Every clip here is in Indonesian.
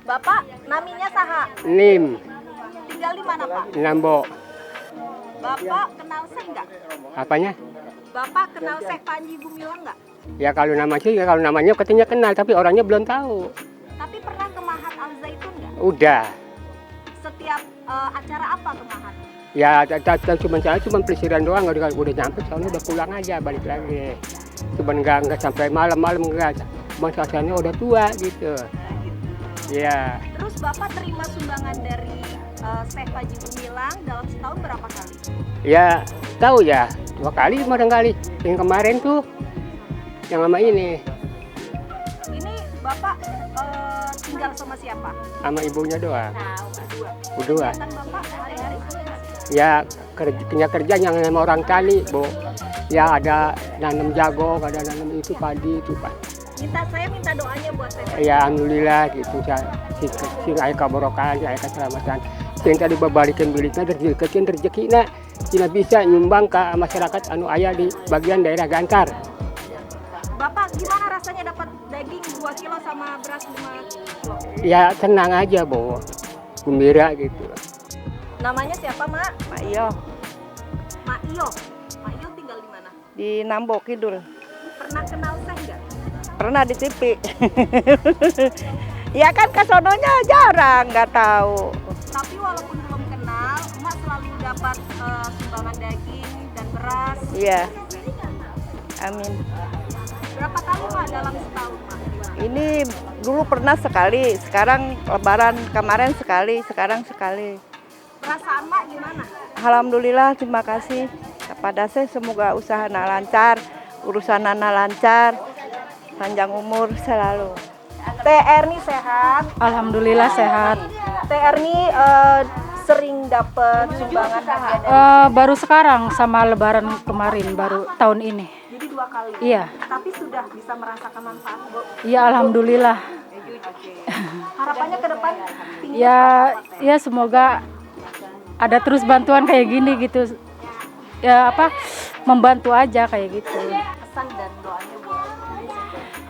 Bapak namanya saha? Nim, Tinggal di mana, Pak? Nambo. Bapak kenal Syekh nggak? Apanya? Bapak kenal Syekh Panji Gumilang nggak? Ya kalau nama sih, ya kalau namanya katanya kenal, tapi orangnya belum tahu. Tapi pernah ke Mahat Al Zaitun nggak? Udah. Setiap acara apa ke Mahat? Ya, cuma pelesiran doang, udah nyampe, soalnya udah pulang aja, balik lagi. Cuman nggak sampai malam-malam nggak. Cuma suasananya udah tua gitu. Ya. Terus Bapak terima sumbangan dari Syekh Panji Gumilang dalam setahun berapa kali? Ya, tahu ya, 2 kali barangkali. Yang kemarin tuh, yang sama ini, Ini Bapak tinggal sama siapa? sama ibunya doang. Berdua. Berdua. Kegiatan Bapak hari-hari? Ya, kerja yang sama orang tani, Bu. Ya, ada nanam jagung, ada nanam itu padi itu, Pak. Saya minta doanya buat saya. Ya, alhamdulillah gitu. Si ayah kabarokan, si ayah keselamatan. Yang tadi berbalikin biliknya, rezeki nak. Tidak bisa nyumbang ke masyarakat anu ayah di bagian daerah Gantar. Bapak gimana rasanya dapat daging 2 kilo sama beras 5 kilo? Ya, tenang aja, Bu. Gembira gitu. Namanya siapa, Mak? Mak Iyo Mak Iyo. Mak Iyo tinggal di mana? di Nambo Kidul. Pernah kenal Syekh nggak? Pernah di TV. Ya kan ke sononya jarang, nggak tahu. Tapi walaupun belum kenal, Mak selalu dapat sumbangan daging dan beras. Iya. Amin. Berapa kali, Mak, dalam setahun, Mak? Ini dulu pernah sekali, sekarang Lebaran kemarin sekali, sekarang sekali. Perasaan Mak gimana? Alhamdulillah, terima kasih kepada saya. Semoga usaha Nana lancar, urusan Nana lancar, panjang umur selalu. TR nih sehat. Alhamdulillah sehat. TR nih sering dapat sumbangan hadiah dari Baru sekarang sama Lebaran kemarin, baru tahun ini. jadi 2 kali. Iya, Tapi sudah bisa merasakan manfaat, Bu. iya alhamdulillah. Harapannya ke depan tinggi Ya semoga ada terus bantuan kayak gini gitu. Ya membantu aja kayak gitu. pesan dan doanya buat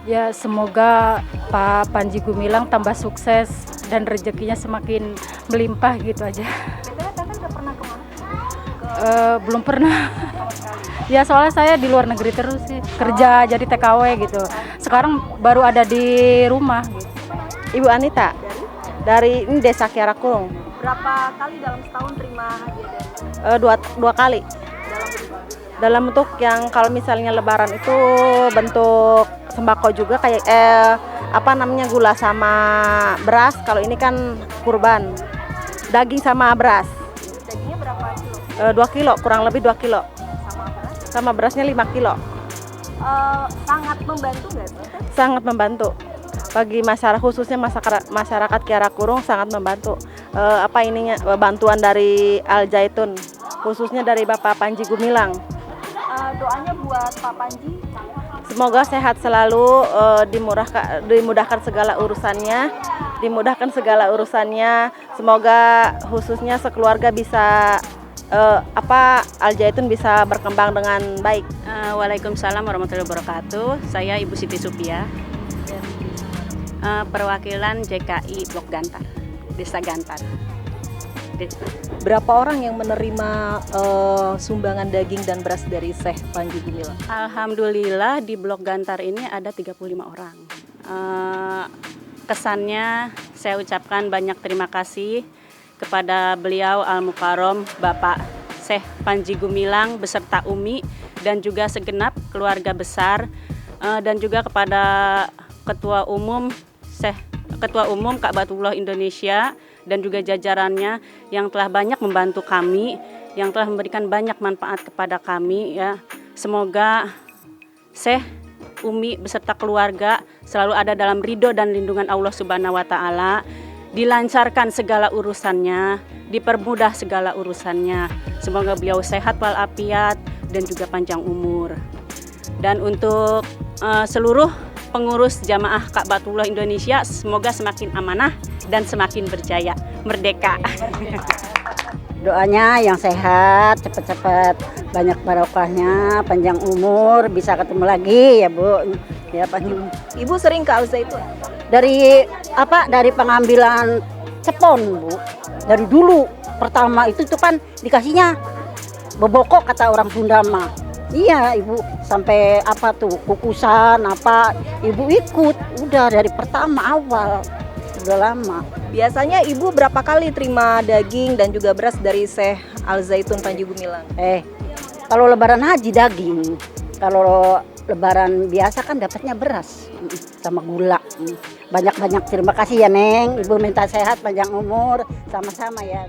Ya semoga Pak Panji Gumilang tambah sukses dan rezekinya semakin melimpah gitu aja. BTW Teteh udah pernah kemana? Belum pernah. Ya soalnya saya di luar negeri terus sih, kerja jadi TKW gitu. Sekarang baru ada di rumah gitu. Ibu Anita dari ini Desa Kiara Kurung. Berapa kali dalam setahun terima hadiah dari Dua kali. Dalam bentuk yang kalau misalnya Lebaran itu bentuk sembako juga kayak gula sama beras. Kalau ini kan kurban, daging sama beras. dagingnya berapa kilo? 2 kilo, kurang lebih 2 kilo. Sama beras? Sama berasnya 5 kilo. Sangat membantu nggak sih? Sangat membantu. Bagi masyarakat, khususnya masyarakat Kiara Kurung sangat membantu. Bantuan dari Al Zaitun, khususnya dari Bapak Panji Gumilang. Doanya buat Pak Panji. Semoga sehat selalu, dimudahkan segala urusannya, Semoga khususnya sekeluarga bisa Al Zaitun bisa berkembang dengan baik. Waalaikumsalam warahmatullahi wabarakatuh. Saya Ibu Siti Supia, perwakilan JKI Blok Gantar, Desa Gantar. Berapa orang yang menerima sumbangan daging dan beras dari Syekh Panji Gumilang? Alhamdulillah di Blok Gantar ini ada 35 orang. Kesannya saya ucapkan banyak terima kasih kepada beliau Al-Mukarrom Bapak Syekh Panji Gumilang beserta Umi dan juga segenap keluarga besar, dan juga kepada Ketua Umum Ka'batullah Indonesia dan juga jajarannya yang telah banyak membantu kami, yang telah memberikan banyak manfaat kepada kami ya. Semoga Syekh, Umi beserta keluarga selalu ada dalam ridho dan lindungan Allah Subhanahu wa taala, dilancarkan segala urusannya, dipermudah segala urusannya. Semoga beliau sehat walafiat dan juga panjang umur. Dan untuk seluruh pengurus jamaah Ka'batullah Indonesia, semoga semakin amanah dan semakin berjaya, merdeka. Doanya yang sehat, cepat-cepat, banyak barokahnya, panjang umur, bisa ketemu lagi ya Bu. Ya, Ibu sering ke Al Zaitun? dari pengambilan cepon, Bu. Dari dulu pertama itu tuh kan dikasihnya bebokok kata orang Sunda mah. Iya, Ibu, sampai apa tuh kukusan apa Ibu ikut udah dari pertama awal. Udah lama. Biasanya Ibu berapa kali terima daging dan juga beras dari Syekh Al Zaitun Panji Gumilang? Kalau lebaran haji daging. Kalau lebaran biasa kan dapatnya beras sama gula. Banyak-banyak terima kasih ya Neng. Ibu minta sehat, panjang umur, sama-sama ya.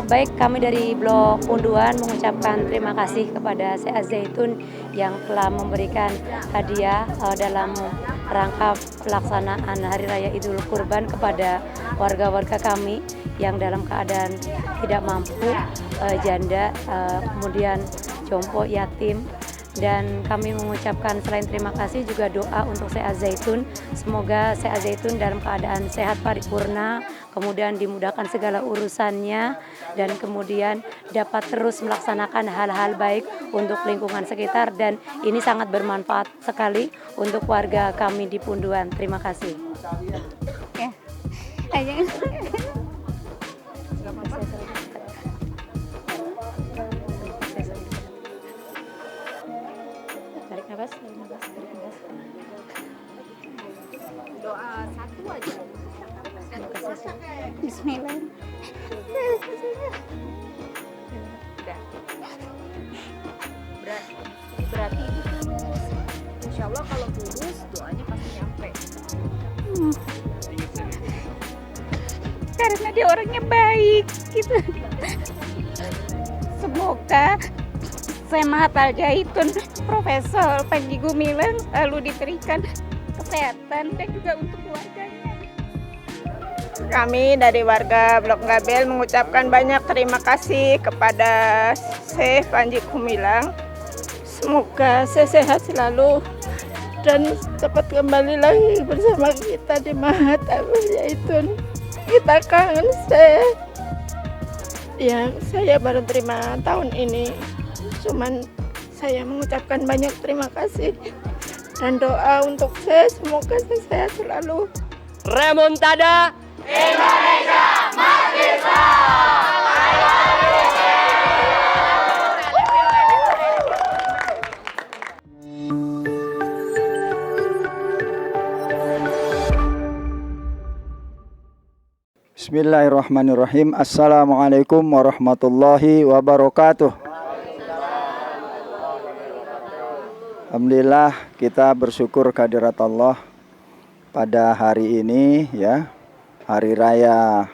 Baik, kami dari Blok Punduan mengucapkan terima kasih kepada Syekh Al Zaitun yang telah memberikan hadiah dalam rangka pelaksanaan Hari Raya Idul Kurban kepada warga-warga kami yang dalam keadaan tidak mampu, janda, kemudian jompo, yatim. Dan kami mengucapkan selain terima kasih juga doa untuk Syekh Al Zaitun. Semoga Syekh Al Zaitun dalam keadaan sehat paripurna, kemudian dimudahkan segala urusannya, dan kemudian dapat terus melaksanakan hal-hal baik untuk lingkungan sekitar. Dan ini sangat bermanfaat sekali untuk warga kami di Punduan. Terima kasih. Tarik nafas, tarik nafas. Doa satu aja. Bismillah. Berarti Ibu tulus. Insya Allah kalau tulus doanya pasti nyampe. Karena dia orangnya baik gitu. Semoga Syekh Al Zaitun Profesor Panji Gumilang selalu diberikan kesehatan dan juga untuk keluarganya. Kami dari warga Blok Gabel mengucapkan banyak terima kasih kepada Syekh Panji Gumilang. Semoga sehat selalu dan dapat kembali lagi bersama kita di Mahat Al Zaitun. Kita kangen Syekh. Ya, saya baru terima tahun ini. Cuman saya mengucapkan banyak terima kasih dan doa untuk saya, semoga saya sehat selalu. Remontada Indonesia Merdeka! Bismillahirrahmanirrahim. Assalamualaikum warahmatullahi wabarakatuh. Alhamdulillah, kita bersyukur kehadirat Allah pada hari ini ya, Hari Raya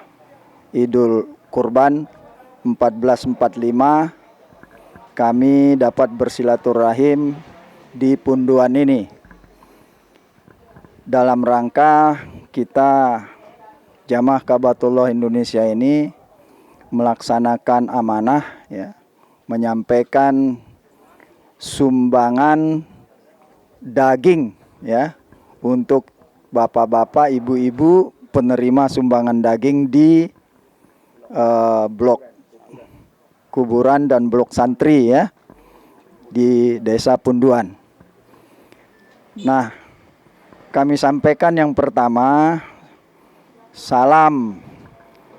Idul Kurban 1445, kami dapat bersilaturahim di Punduan ini dalam rangka kita Jamaah Kabatullah Indonesia ini melaksanakan amanah ya, menyampaikan sumbangan daging ya untuk bapak-bapak, ibu-ibu penerima sumbangan daging di blok kuburan dan blok santri ya di Desa Punduan. Nah, kami sampaikan yang pertama, salam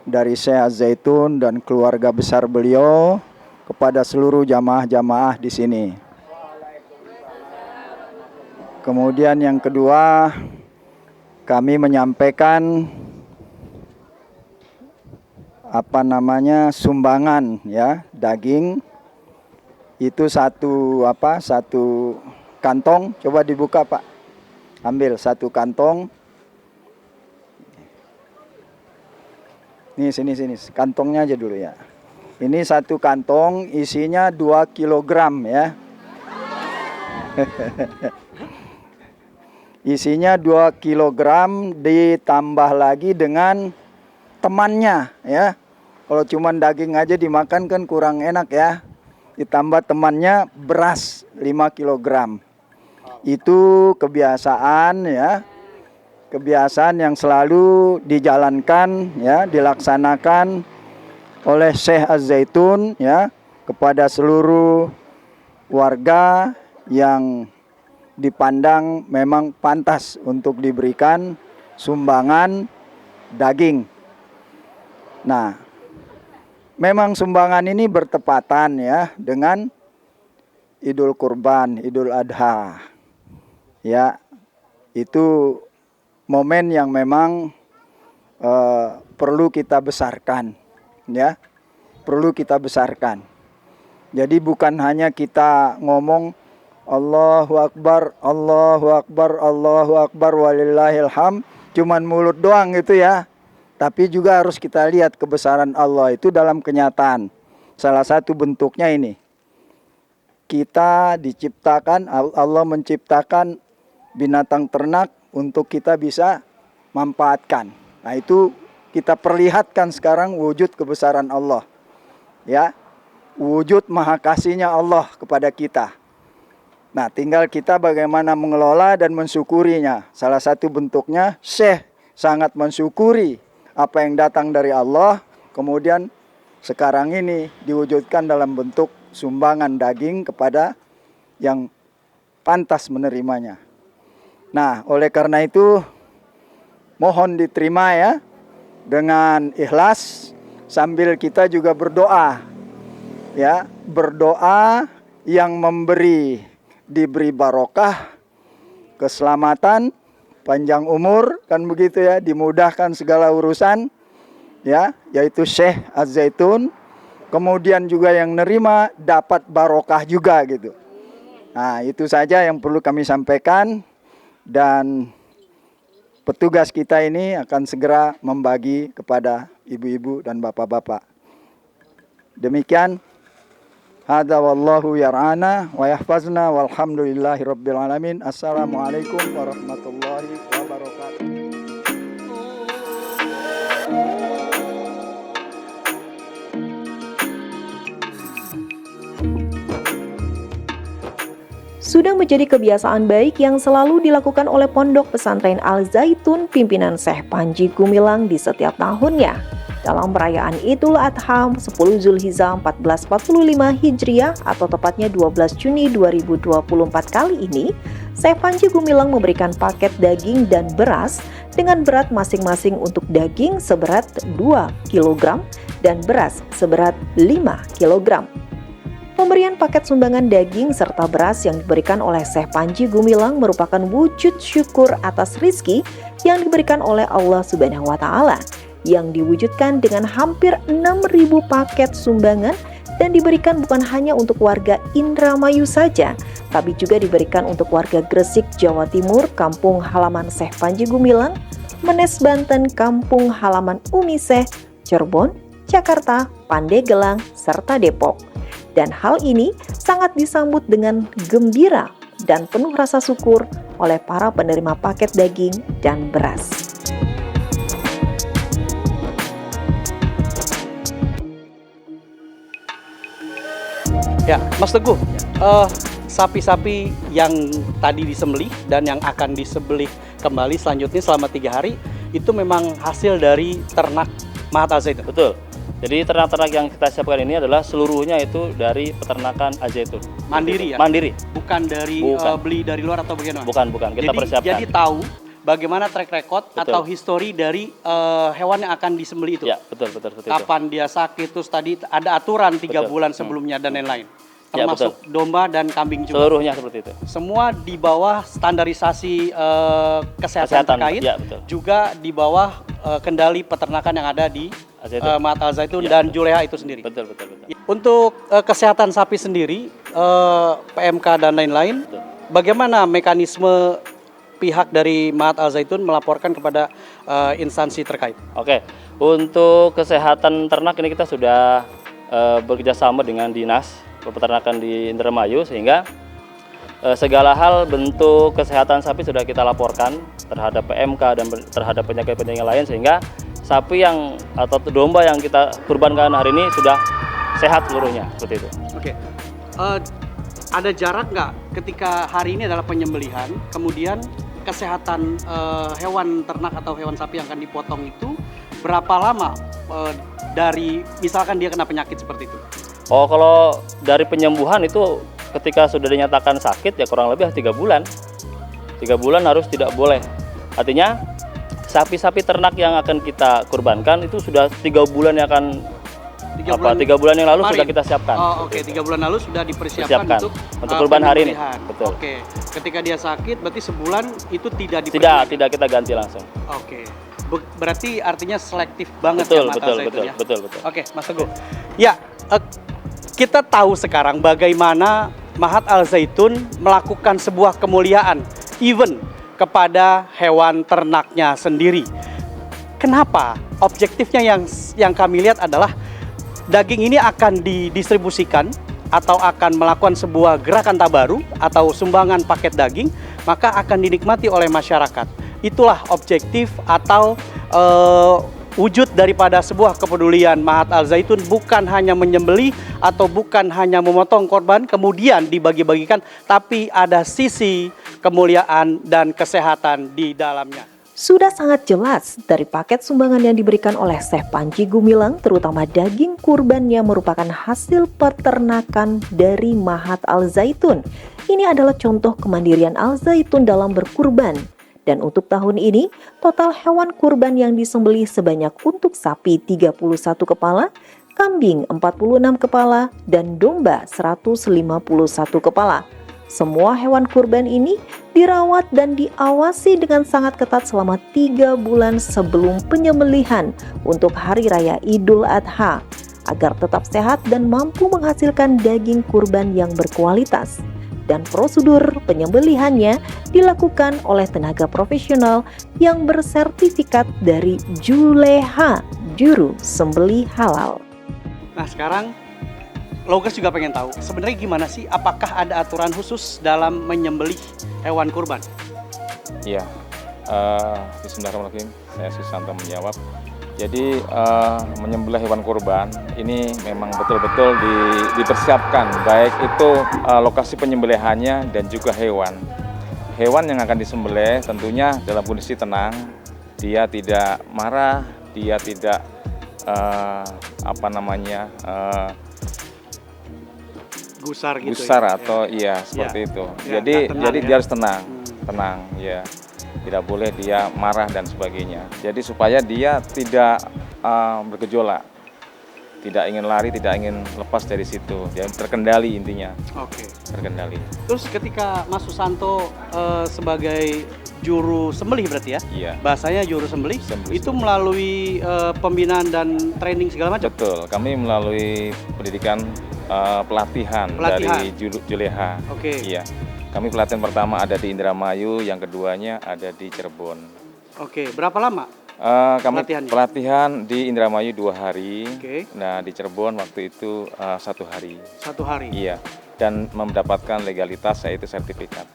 dari Syekh Al Zaitun dan keluarga besar beliau kepada seluruh jamaah-jamaah di sini. Kemudian yang kedua, kami menyampaikan sumbangan ya, daging itu satu kantong, coba dibuka Pak. Ambil satu kantong. Nih sini kantongnya aja dulu ya. Ini satu kantong isinya 2 kilogram ya. Isinya 2 kilogram ditambah lagi dengan temannya ya. Kalau cuma daging aja dimakan kan kurang enak ya. Ditambah temannya beras 5 kilogram. Itu kebiasaan ya. Kebiasaan yang selalu dijalankan ya, dilaksanakan oleh Syekh Al Zaitun ya kepada seluruh warga yang dipandang memang pantas untuk diberikan sumbangan daging. Nah, memang sumbangan ini bertepatan ya dengan Idul Kurban, Idul Adha. Ya, itu momen yang memang perlu kita besarkan, ya, perlu kita besarkan. Jadi bukan hanya kita ngomong Allahu Akbar, Allahu Akbar, Allahu Akbar, walillahil hamd, cuman mulut doang gitu ya. Tapi juga harus kita lihat kebesaran Allah itu dalam kenyataan. Salah satu bentuknya ini. Kita diciptakan, Allah menciptakan binatang ternak untuk kita bisa manfaatkan. Nah, itu kita perlihatkan sekarang wujud kebesaran Allah. Ya. Wujud maha kasihnya Allah kepada kita. Nah, tinggal kita bagaimana mengelola dan mensyukurinya. Salah satu bentuknya Syekh sangat mensyukuri apa yang datang dari Allah. Kemudian sekarang ini diwujudkan dalam bentuk sumbangan daging kepada yang pantas menerimanya. Nah, oleh karena itu mohon diterima ya dengan ikhlas sambil kita juga berdoa. Ya, berdoa yang memberi diberi barokah, keselamatan, panjang umur, kan begitu ya, dimudahkan segala urusan, ya, yaitu Syekh Az-Zaitun. Kemudian juga yang nerima dapat barokah juga gitu. Nah, itu saja yang perlu kami sampaikan, dan petugas kita ini akan segera membagi kepada ibu-ibu dan bapak-bapak. Demikian. Hadza wallahu yar'ana wa yahfazna walhamdulillahi rabbil alamin. Assalamualaikum warahmatullahi wabarakatuh. Sudah menjadi kebiasaan baik yang selalu dilakukan oleh Pondok Pesantren Al-Zaitun pimpinan Syekh Panji Gumilang di setiap tahunnya. Dalam perayaan Idul Adha 10 Zulhijjah 1445 Hijriah atau tepatnya 12 Juni 2024 kali ini, Syekh Panji Gumilang memberikan paket daging dan beras dengan berat masing-masing untuk daging seberat 2 kg dan beras seberat 5 kg. Pemberian paket sumbangan daging serta beras yang diberikan oleh Syekh Panji Gumilang merupakan wujud syukur atas rizki yang diberikan oleh Allah Subhanahu wa Ta'ala, yang diwujudkan dengan hampir 6.000 paket sumbangan dan diberikan bukan hanya untuk warga Indramayu saja, tapi juga diberikan untuk warga Gresik, Jawa Timur, kampung halaman Syekh Panji Gumilang, Menes, Banten, kampung halaman Umi Syekh, Cirebon, Jakarta, Pandeglang, serta Depok. Dan hal ini sangat disambut dengan gembira dan penuh rasa syukur oleh para penerima paket daging dan beras. Ya, Mas Teguh, sapi-sapi yang tadi disembelih dan yang akan disembelih kembali selanjutnya selama 3 hari, itu memang hasil dari ternak Mahat Al-Zaitun? Betul. Jadi ternak-ternak yang kita siapkan ini adalah seluruhnya itu dari peternakan Al-Zaitun. Mandiri ya? Mandiri. Bukan dari beli dari luar atau bagaimana? Bukan. Kita persiapkan. Jadi tahu bagaimana track record atau histori dari hewan yang akan disembelih itu. Ya, betul. Kapan dia sakit, terus tadi ada aturan 3 bulan sebelumnya dan lain-lain. Termasuk domba dan kambing juga. Seluruhnya seperti itu. Semua di bawah standarisasi kesehatan terkait, ya, betul. Juga di bawah kendali peternakan yang ada di Mahat Al-Zaitun ya, dan Juleha itu sendiri. Betul. Untuk kesehatan sapi sendiri, PMK dan lain-lain, bagaimana mekanisme pihak dari Mahat Al-Zaitun melaporkan kepada instansi terkait? Oke, untuk kesehatan ternak ini kita sudah bekerjasama dengan Dinas Peternakan di Indramayu, sehingga segala hal bentuk kesehatan sapi sudah kita laporkan terhadap PMK dan terhadap penyakit-penyakit lain, sehingga sapi yang atau domba yang kita kurbankan hari ini sudah sehat seluruhnya, seperti itu. Oke. Ada jarak nggak ketika hari ini adalah penyembelihan, kemudian kesehatan hewan ternak atau hewan sapi yang akan dipotong itu berapa lama dari misalkan dia kena penyakit seperti itu? Oh, kalau dari penyembuhan itu ketika sudah dinyatakan sakit ya kurang lebih 3 bulan. 3 bulan harus tidak boleh. Artinya sapi-sapi ternak yang akan kita kurbankan itu sudah 3 bulan yang akan 3 bulan yang lalu kemarin sudah kita siapkan. Oh, oke, 3 bulan lalu sudah dipersiapkan untuk kurban hari ini. penyembelihan. Betul. Oke, ketika dia sakit berarti sebulan itu tidak Tidak kita ganti langsung. Oke. Berarti artinya selektif banget Betul, ya Mahat betul, Al Zaitun betul, ya. betul, betul. Oke, Mas Teguh. Ya, kita tahu sekarang bagaimana Mahat Al Zaitun melakukan sebuah kemuliaan even kepada hewan ternaknya sendiri. Kenapa? Objektifnya yang kami lihat adalah daging ini akan didistribusikan atau akan melakukan sebuah gerakan tabaru atau sumbangan paket daging, maka akan dinikmati oleh masyarakat. Itulah objektif atau wujud daripada sebuah kepedulian Mahat Al Zaitun, bukan hanya menyembelih atau bukan hanya memotong korban kemudian dibagi-bagikan, tapi ada sisi kemuliaan dan kesehatan di dalamnya. Sudah sangat jelas dari paket sumbangan yang diberikan oleh Syekh Panji Gumilang, terutama daging kurban yang merupakan hasil peternakan dari Mahat Al Zaitun. Ini adalah contoh kemandirian Al Zaitun dalam berkurban. Dan untuk tahun ini, total hewan kurban yang disembelih sebanyak untuk sapi 31 kepala, kambing 46 kepala, dan domba 151 kepala. Semua hewan kurban ini dirawat dan diawasi dengan sangat ketat selama 3 bulan sebelum penyembelihan untuk Hari Raya Idul Adha, agar tetap sehat dan mampu menghasilkan daging kurban yang berkualitas. Dan prosedur penyembelihannya dilakukan oleh tenaga profesional yang bersertifikat dari Juleha, Juru Sembelih Halal. Nah sekarang Logas juga pengen tahu, sebenarnya gimana sih, apakah ada aturan khusus dalam menyembelih hewan kurban? Iya, bismillahirrahmanirrahim, saya Susanto menjawab. Jadi menyembelih hewan kurban ini memang betul-betul dipersiapkan, baik itu lokasi penyembelihannya dan juga hewan. Hewan yang akan disembelih tentunya dalam kondisi tenang, dia tidak marah, dia tidak gusar gitu atau iya seperti itu. Ya, jadi dia harus tenang ya. Tidak boleh dia marah dan sebagainya. Jadi supaya dia tidak bergejolak, tidak ingin lari, tidak ingin lepas dari situ. Dia terkendali intinya. Oke. Terkendali. Terus ketika Mas Susanto sebagai juru sembelih berarti ya? Iya. Bahasanya juru sembelih. Itu melalui pembinaan dan training segala macam? Betul. Kami melalui pendidikan pelatihan dari Juleha. Oke. Iya. Kami pelatihan pertama ada di Indramayu, yang keduanya ada di Cirebon. Oke, berapa lama? Kami pelatihan di Indramayu 2 hari. Oke. Nah di Cirebon waktu itu 1 hari. 1 hari. Iya. Dan mendapatkan legalitas yaitu sertifikat.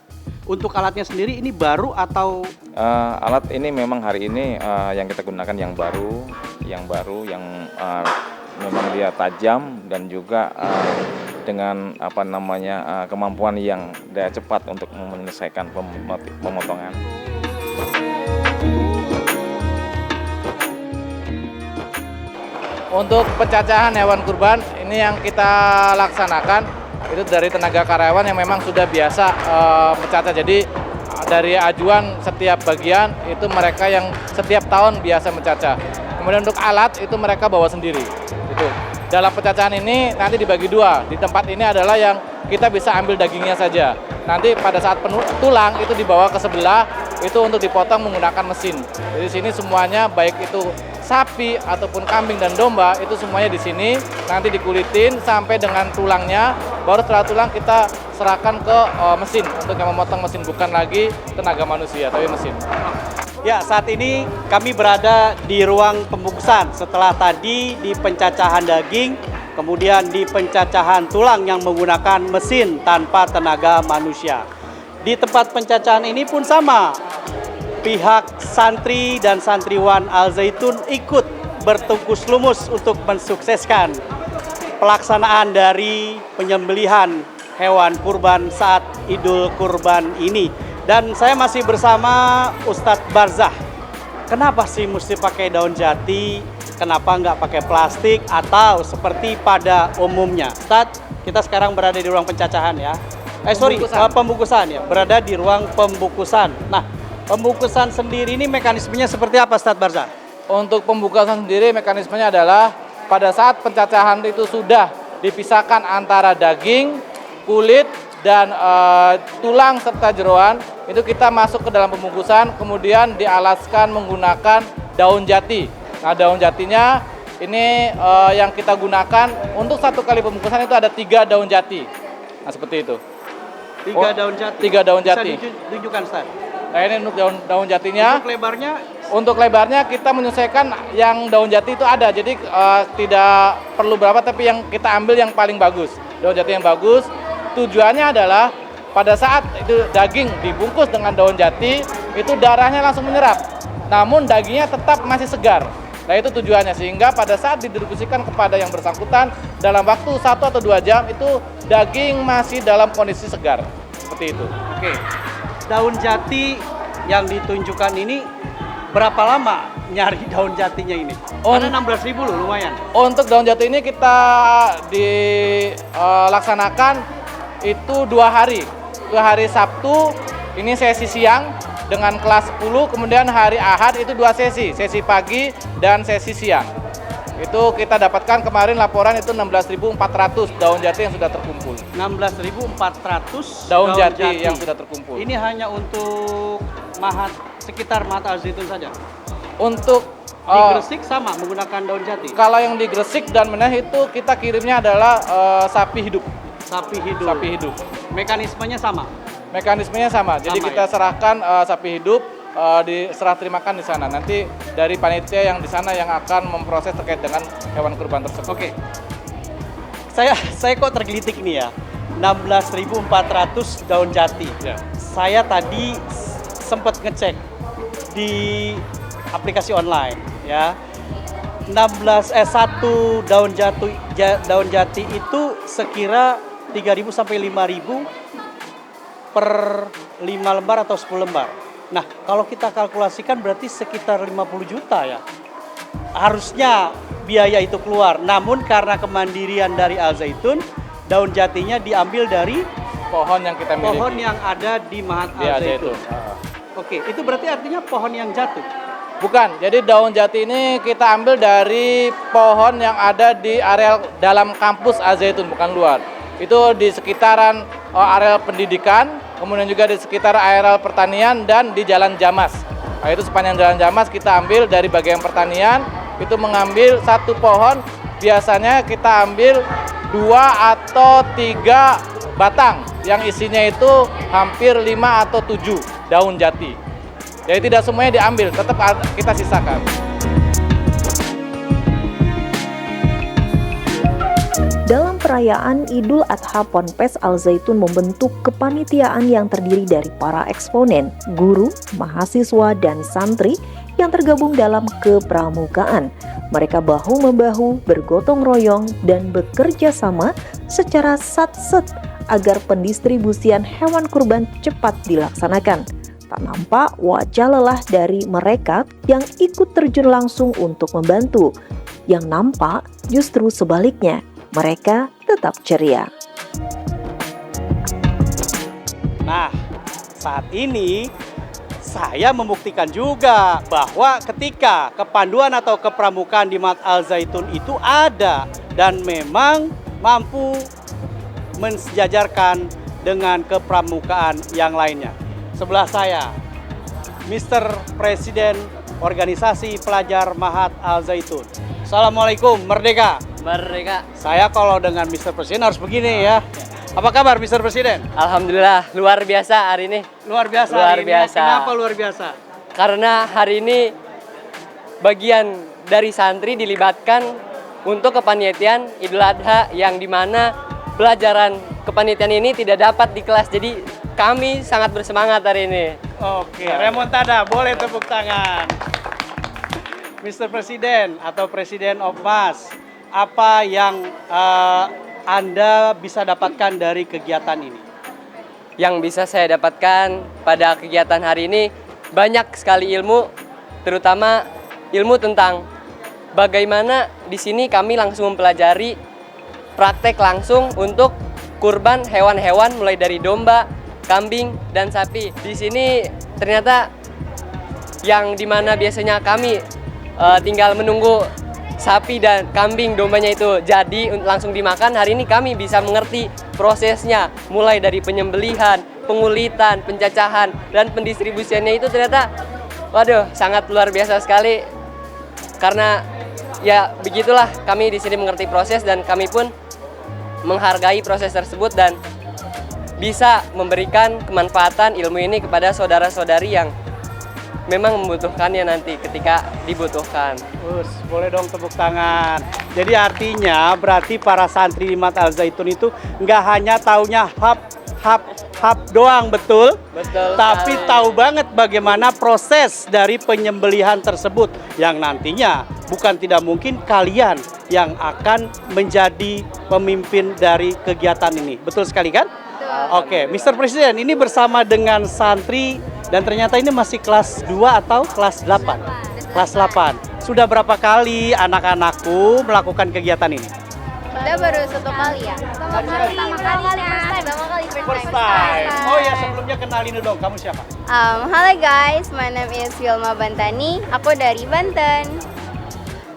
Untuk alatnya sendiri ini baru atau? Alat ini memang hari ini yang kita gunakan yang baru, yang memang dia tajam dan juga dengan kemampuan yang daya cepat untuk menyelesaikan pemotongan. Untuk pencacahan hewan kurban ini yang kita laksanakan itu dari tenaga karyawan yang memang sudah biasa mencacah. Jadi dari ajuan setiap bagian itu mereka yang setiap tahun biasa mencacah. Kemudian untuk alat itu mereka bawa sendiri. Itu. Dalam pencacahan ini nanti dibagi 2. Di tempat ini adalah yang kita bisa ambil dagingnya saja. Nanti pada saat tulang itu dibawa ke sebelah itu untuk dipotong menggunakan mesin. Jadi sini semuanya baik itu sapi ataupun kambing dan domba itu semuanya di sini nanti dikulitin sampai dengan tulangnya. Baru setelah tulang kita serahkan ke mesin untuk yang memotong mesin, bukan lagi tenaga manusia tapi mesin. Ya, saat ini kami berada di ruang pembungkusan setelah tadi di pencacahan daging, kemudian di pencacahan tulang yang menggunakan mesin tanpa tenaga manusia. Di tempat pencacahan ini pun sama, pihak santri dan santriwan Al Zaitun ikut bertungkus lumus untuk mensukseskan pelaksanaan dari penyembelihan hewan kurban saat Idul Kurban ini. Dan saya masih bersama Ustadz Barzah. Kenapa sih mesti pakai daun jati? Kenapa nggak pakai plastik atau seperti pada umumnya? Ustadz, kita sekarang berada di ruang pencacahan ya. Pembungkusan ya, berada di ruang pembungkusan. Nah, pembungkusan sendiri ini mekanismenya seperti apa, Ustadz Barzan? Untuk pembungkusan sendiri mekanismenya adalah pada saat pencacahan itu sudah dipisahkan antara daging, kulit, dan tulang serta jeroan, itu kita masuk ke dalam pembungkusan, kemudian dialaskan menggunakan daun jati. Nah, daun jatinya ini yang kita gunakan untuk satu kali pembungkusan itu ada 3 daun jati. Nah, seperti itu. 3 daun jati. 3 daun jati. Bisa ditunjukkan, Ustaz. Nah, ini untuk daun jatinya. Untuk lebarnya? Untuk lebarnya kita menyesuaikan yang daun jati itu ada. Jadi tidak perlu berapa, tapi yang kita ambil yang paling bagus. Daun jati yang bagus. Tujuannya adalah pada saat itu daging dibungkus dengan daun jati, itu darahnya langsung menyerap. Namun dagingnya tetap masih segar. Nah, itu tujuannya, sehingga pada saat didistribusikan kepada yang bersangkutan dalam waktu 1 atau 2 jam itu daging masih dalam kondisi segar. Seperti itu. Oke. Daun jati yang ditunjukkan ini berapa lama nyari daun jatinya ini? Karena 16.000 loh, lumayan. Untuk daun jati ini kita dilaksanakan itu 2 hari. 2 hari Sabtu ini sesi siang dengan kelas 10, kemudian hari Ahad itu 2 sesi pagi dan sesi siang. Itu kita dapatkan kemarin laporan itu 16.400 daun jati yang sudah terkumpul. 16.400 daun jati yang sudah terkumpul. Ini hanya untuk sekitar Mahat Al Zaitun saja? Untuk di Gresik sama menggunakan daun jati? Kalau yang di Gresik dan Menes itu kita kirimnya adalah sapi hidup. Sapi hidup. Sapi hidup. Mekanismenya sama? Mekanismenya sama. Jadi kita serahkan sapi hidup, diserah terimakan di sana. Nanti dari panitia yang di sana yang akan memproses terkait dengan hewan kurban tersebut. Oke. Saya kok tergelitik nih ya. 16.400 daun jati. Ya. Saya tadi sempat ngecek di aplikasi online ya. 1 daun jati itu sekira 3.000 sampai 5.000 per 5 lembar atau 10 lembar. Nah, kalau kita kalkulasikan berarti sekitar 50 juta ya. Harusnya biaya itu keluar. Namun karena kemandirian dari Al Zaitun, daun jatinya diambil dari pohon yang kita miliki. Pohon yang ada di Mahat Al Zaitun. Oke, itu berarti artinya pohon yang jatuh? Bukan, jadi daun jati ini kita ambil dari pohon yang ada di areal dalam kampus Al Zaitun, bukan luar. Itu di sekitaran areal pendidikan, kemudian juga di sekitar areal pertanian dan di Jalan Jamas. Nah, itu sepanjang Jalan Jamas kita ambil dari bagian pertanian, itu mengambil 1 pohon, biasanya kita ambil 2 atau 3 batang, yang isinya itu hampir 5 atau 7 daun jati. Jadi tidak semuanya diambil, tetap kita sisakan. Dalam perayaan Idul Adha Ponpes Al Zaitun membentuk kepanitiaan yang terdiri dari para eksponen, guru, mahasiswa, dan santri yang tergabung dalam kepramukaan. Mereka bahu-membahu, bergotong royong, dan bekerja sama secara sat-set agar pendistribusian hewan kurban cepat dilaksanakan. Tak nampak wajah lelah dari mereka yang ikut terjun langsung untuk membantu. Yang nampak justru sebaliknya. Mereka tetap ceria. Nah, saat ini saya membuktikan juga bahwa ketika kepanduan atau kepramukaan di Mahat Al Zaitun itu ada dan memang mampu mensejajarkan dengan kepramukaan yang lainnya. Sebelah saya, Mr. Presiden Organisasi Pelajar Mahat Al Zaitun. Assalamualaikum, Merdeka. Merdeka. Saya kalau dengan Mr. Presiden harus begini ya. Apa kabar Mr. Presiden? Alhamdulillah, luar biasa hari ini. Luar biasa Luar hari biasa. Ini. Kenapa luar biasa? Karena hari ini bagian dari santri dilibatkan untuk kepanitiaan Idul Adha yang dimana pelajaran kepanitiaan ini tidak dapat di kelas. Jadi kami sangat bersemangat hari ini. Oke, remontada, boleh tepuk tangan. Mr. Presiden atau Presiden of MAS, apa yang Anda bisa dapatkan dari kegiatan ini? Yang bisa saya dapatkan pada kegiatan hari ini banyak sekali ilmu, terutama ilmu tentang bagaimana di sini kami langsung mempelajari praktek langsung untuk kurban hewan-hewan mulai dari domba, kambing, dan sapi. Di sini ternyata yang dimana biasanya kami tinggal menunggu sapi dan kambing dombanya itu jadi langsung dimakan, hari ini kami bisa mengerti prosesnya mulai dari penyembelihan, pengulitan, pencacahan, dan pendistribusiannya itu ternyata waduh sangat luar biasa sekali. Karena ya begitulah kami di sini mengerti proses dan kami pun menghargai proses tersebut dan bisa memberikan kemanfaatan ilmu ini kepada saudara-saudari yang memang membutuhkannya nanti ketika dibutuhkan. Boleh dong tepuk tangan. Jadi artinya berarti para santri di Mat Al Zaitun itu nggak hanya taunya hap doang, betul? Betul. Tapi tahu banget bagaimana proses dari penyembelihan tersebut yang nantinya bukan tidak mungkin kalian yang akan menjadi pemimpin dari kegiatan ini. Betul sekali kan? Oke, Mr. Presiden, ini bersama dengan santri dan ternyata ini masih kelas 2 atau kelas 8? Kelas 8. Sudah berapa kali anak-anakku melakukan kegiatan ini? Kita baru 1 kali ya. First time. Oh ya, sebelumnya kenalin dulu dong, kamu siapa? Halo guys, my name is Wilma Bantani. Aku dari Banten.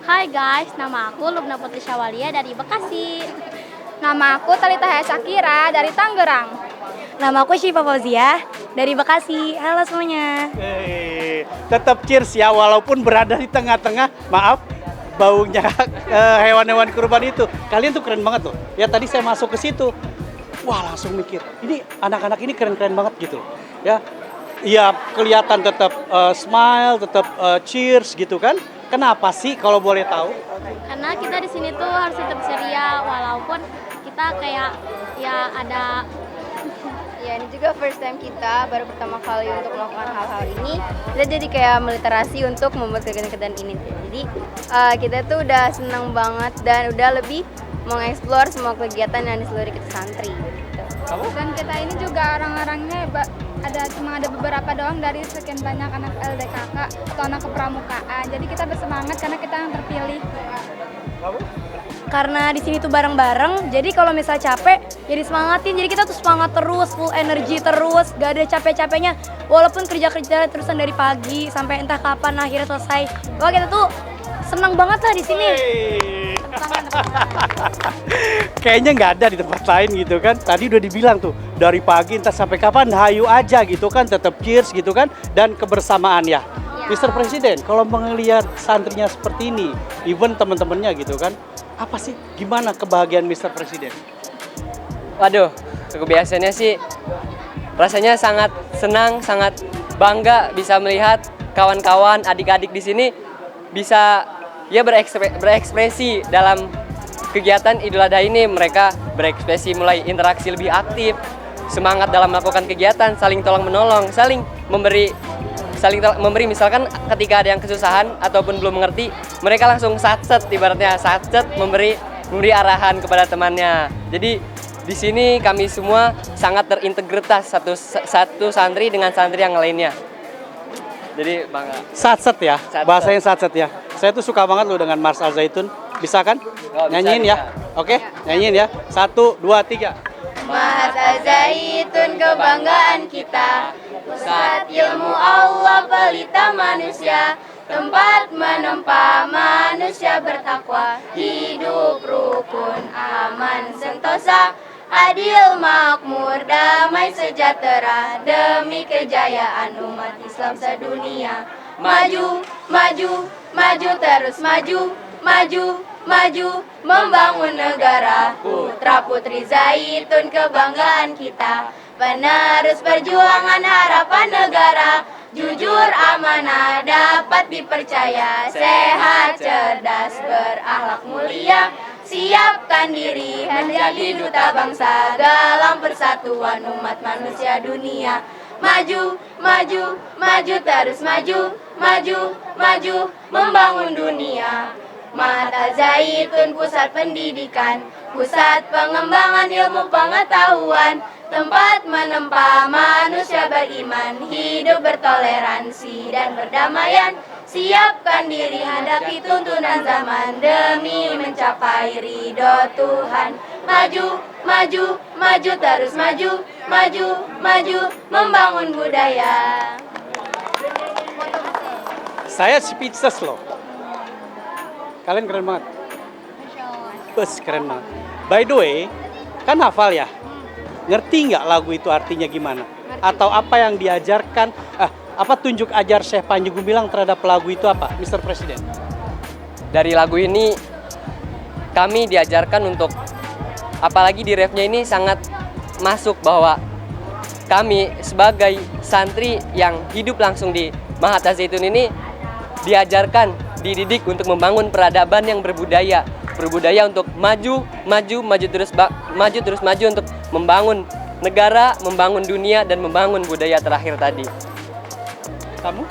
Hai guys, nama aku Lubna Putri Syawalia dari Bekasi. Nama aku Talita Haya Shakira dari Tangerang. Nama aku Syifa Fauzia dari Bekasi. Halo semuanya. Tetap cheers ya, walaupun berada di tengah-tengah, maaf, baunya hewan-hewan kurban itu. Kalian tuh keren banget loh. Ya tadi saya masuk ke situ, wah langsung mikir, ini anak-anak ini keren-keren banget gitu. Ya, iya kelihatan tetap smile, tetap cheers gitu kan. Kenapa sih kalau boleh tahu? Karena kita di sini tuh harus tetap ceria walaupun kita kayak ya ada. Ya ini juga first time kita, baru pertama kali untuk melakukan hal-hal ini. Kita jadi kayak meliterasi untuk membuat kegiatan ini. Jadi kita tuh udah senang banget dan udah lebih mengeksplor semua kegiatan yang di seluruh kita santri. Gitu. Dan kita ini juga orang-orangnya cuma ada beberapa doang dari sekian banyak anak LDKK atau anak kepramukaan. Jadi kita bersemangat karena kita yang terpilih. Karena di sini tuh bareng-bareng, jadi kalau misalnya capek, ya disemangatin. Jadi kita tuh semangat terus, full energi terus, gak ada capek-capeknya. Walaupun kerja-kerja terusan dari pagi sampai entah kapan akhirnya selesai. Wah kita tuh senang banget lah di sini. Kayaknya nggak ada di tempat lain gitu kan. Tadi udah dibilang tuh dari pagi entah sampai kapan hayu aja gitu kan, tetap cheers gitu kan, dan kebersamaan ya. Mr. Presiden, kalau melihat santrinya seperti ini, even teman-temannya gitu kan, apa sih gimana kebahagiaan Mr. Presiden? Waduh, kebiasaannya sih rasanya sangat senang, sangat bangga bisa melihat kawan-kawan, adik-adik di sini bisa ya berekspresi dalam kegiatan Idul Adha ini. Mereka berekspresi mulai interaksi lebih aktif, semangat dalam melakukan kegiatan, saling tolong menolong, saling memberi misalkan ketika ada yang kesusahan ataupun belum mengerti, mereka langsung satset, ibaratnya satset memberi arahan kepada temannya. Jadi di sini kami semua sangat terintegritas satu santri dengan santri yang lainnya. Jadi bangga. Satset ya, bahasanya satset ya. Saya tuh suka banget loh dengan Mars Al Zaitun. Bisa kan? Nyanyiin ya. Oke, nyanyiin ya. 1, 2, 3. Mars Al Zaitun kebanggaan kita, pusat ilmu Allah pelita manusia, tempat menempa manusia bertakwa, hidup rukun aman sentosa, adil makmur damai sejahtera, demi kejayaan umat Islam sedunia. Maju, maju, maju terus maju, maju, maju, membangun negara. Putra putri Zaitun kebanggaan kita, penerus perjuangan harapan negara. Jujur amanah dapat dipercaya, sehat cerdas berakhlak mulia, siapkan diri menjadi duta bangsa dalam persatuan umat manusia dunia. Maju, maju, maju terus maju, maju, maju, membangun dunia. Mat Al Zaitun pusat pendidikan, pusat pengembangan ilmu pengetahuan, tempat menempa manusia beriman, hidup bertoleransi dan berdamaian. Siapkan diri hadapi tuntunan zaman demi mencapai ridho Tuhan. maju, maju, maju terus maju, maju, maju, membangun budaya. Saya speechless loh. Kalian keren banget. Bes, keren banget. By the way, kan hafal ya? Ngerti nggak lagu itu artinya gimana? Atau apa yang diajarkan, apa tunjuk ajar Syekh Panji Gumilang terhadap lagu itu apa, Mr. Presiden? Dari lagu ini kami diajarkan untuk, apalagi di refnya ini sangat masuk bahwa kami sebagai santri yang hidup langsung di Mahat Al-Zaitun ini diajarkan, dididik untuk membangun peradaban yang berbudaya untuk maju terus maju untuk membangun negara, membangun dunia, dan membangun budaya terakhir tadi. Kamu?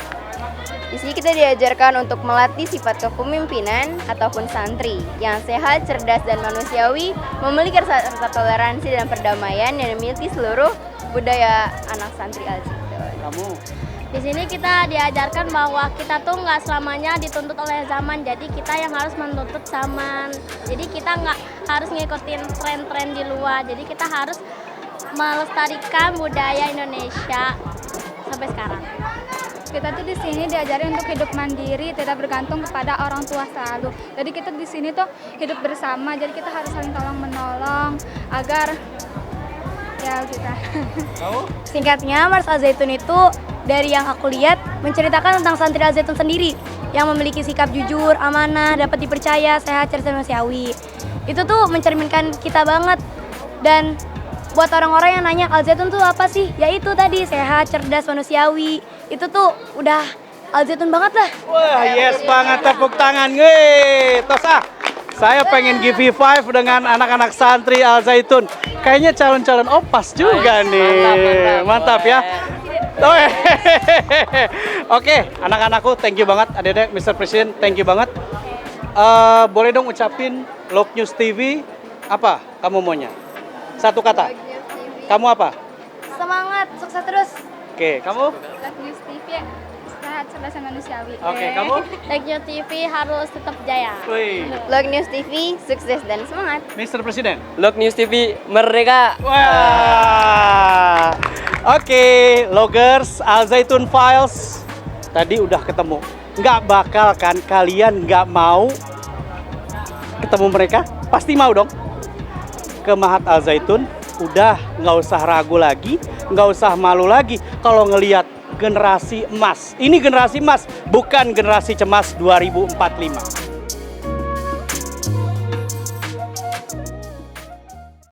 Di sini kita diajarkan untuk melatih sifat kepemimpinan ataupun santri yang sehat, cerdas, dan manusiawi, memiliki rasa toleransi dan perdamaian yang dimiliki seluruh budaya anak santri Al-Zaitun. Kamu? Di sini kita diajarkan bahwa kita tuh nggak selamanya dituntut oleh zaman, jadi kita yang harus menuntut zaman. Jadi kita nggak harus ngikutin tren-tren di luar, jadi kita harus melestarikan budaya Indonesia sampai sekarang. Kita tuh di sini diajari untuk hidup mandiri, tidak bergantung kepada orang tua selalu. Jadi kita di sini tuh hidup bersama, jadi kita harus saling tolong menolong agar ya kita. Singkatnya, Mars Al-Zaitun itu dari yang aku lihat menceritakan tentang santri Al-Zaitun sendiri yang memiliki sikap jujur, amanah, dapat dipercaya, sehat, cerdas, manusiawi. Itu tuh mencerminkan kita banget. Dan buat orang-orang yang nanya Al-Zaitun tuh apa sih? Ya itu tadi, sehat, cerdas, manusiawi. Itu tuh udah Al-Zaitun banget lah. Wah, yes banget, tepuk tangan. Wih, Tosa. Saya pengen give five dengan anak-anak santri Al-Zaitun. Kayaknya calon-calon opas juga nih. Mantap ya. Oke, anak-anakku, thank you banget. Adik-adik, Mr. Presiden, thank you banget. Boleh dong ucapin Lok News TV, apa kamu maunya? Satu kata. Kamu apa? Semangat, sukses terus. Oke, kamu? Lok News TV, sehat, cerdas, dan manusiawi. Oke, kamu? Lok News TV harus tetap jaya. Wih. Lok News TV, sukses dan semangat. Mr. Presiden. Lok News TV, merdeka. Wah. Oke, loggers Al-Zaitun Files tadi udah ketemu. Nggak bakal kan kalian nggak mau ketemu mereka? Pasti mau dong. Ke Mahat Al-Zaitun, udah nggak usah ragu lagi, nggak usah malu lagi kalau ngelihat generasi emas. Ini generasi emas, bukan generasi cemas 2045.